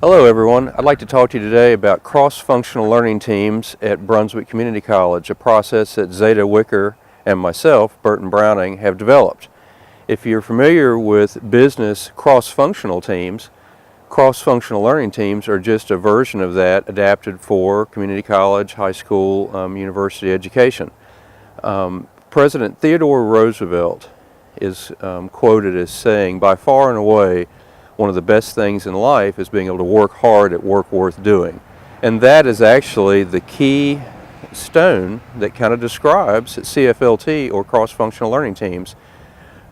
Hello everyone. I'd like to talk to you today about cross-functional learning teams at Brunswick Community College, a process that Zeta Wicker and myself, Burton Browning, have developed. If you're familiar with business cross-functional teams, cross-functional learning teams are just a version of that adapted for community college, high school, university education. President Theodore Roosevelt is quoted as saying, "By far and away, one of the best things in life is being able to work hard at work worth doing." And that is actually the key stone that kind of describes CFLT, or cross-functional learning teams.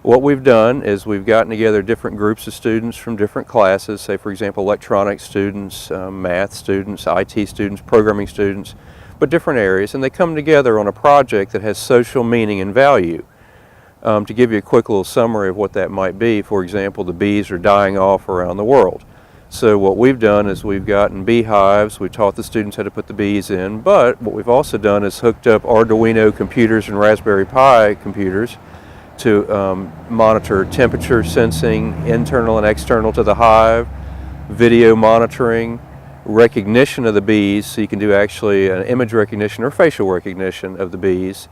What we've done is we've gotten together different groups of students from different classes, say for example electronics students, math students, IT students, programming students, but different areas, and they come together on a project that has social meaning and value. To give you a quick little summary of what that might be, for example, the bees are dying off around the world. So what we've done is we've gotten beehives, we taught the students how to put the bees in, but what we've also done is hooked up Arduino computers and Raspberry Pi computers to monitor temperature sensing, internal and external to the hive, video monitoring, recognition of the bees, so you can do actually an image recognition or facial recognition of the bees.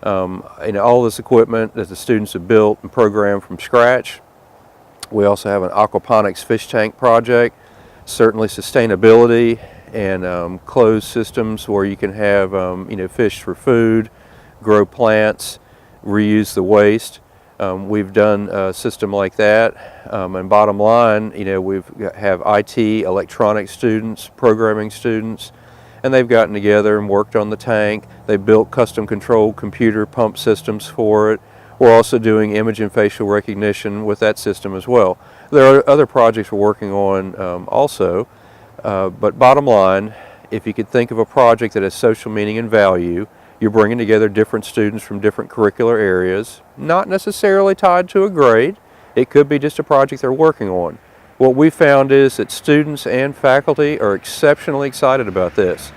All this equipment that the students have built and programmed from scratch. We also have an aquaponics fish tank project, certainly sustainability and closed systems where you can have fish for food, grow plants, reuse the waste. We've done a system like that, and bottom line, we have IT, electronics students, programming students, and they've gotten together and worked on the tank. They built custom controlled computer pump systems for it. We're also doing image and facial recognition with that system as well. There are other projects we're working on also, but bottom line, if you could think of a project that has social meaning and value, you're bringing together different students from different curricular areas, not necessarily tied to a grade. It could be just a project they're working on. What we found is that students and faculty are exceptionally excited about this.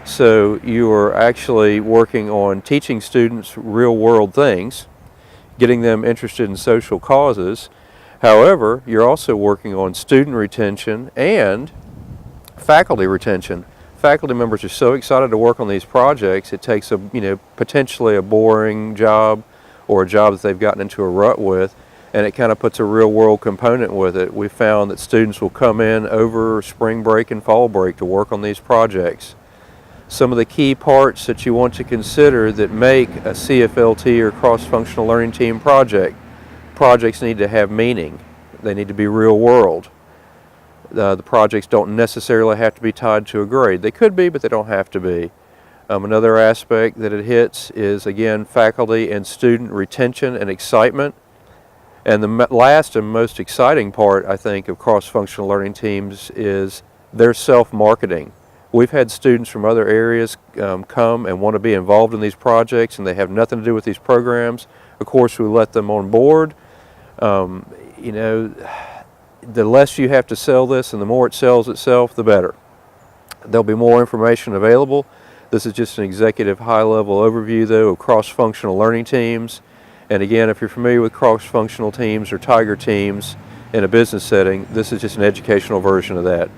So you are actually working on teaching students real world things, getting them interested in social causes. However, you're also working on student retention and faculty retention. Faculty members are so excited to work on these projects, it takes potentially a boring job or a job that they've gotten into a rut with, and it kind of puts a real world component with it. We found that students will come in over spring break and fall break to work on these projects. Some of the key parts that you want to consider that make a CFLT or cross-functional learning team project: projects need to have meaning. They need to be real world. The projects don't necessarily have to be tied to a grade. They could be, but they don't have to be. Another aspect that it hits is, again, faculty and student retention and excitement. And the last and most exciting part, I think, of cross-functional learning teams is their self-marketing. We've had students from other areas come and want to be involved in these projects, and they have nothing to do with these programs. Of course, we let them on board. The less you have to sell this and the more it sells itself, the better. There'll be more information available. This is just an executive high-level overview, though, of cross-functional learning teams. And again, if you're familiar with cross-functional teams or tiger teams in a business setting, this is just an educational version of that.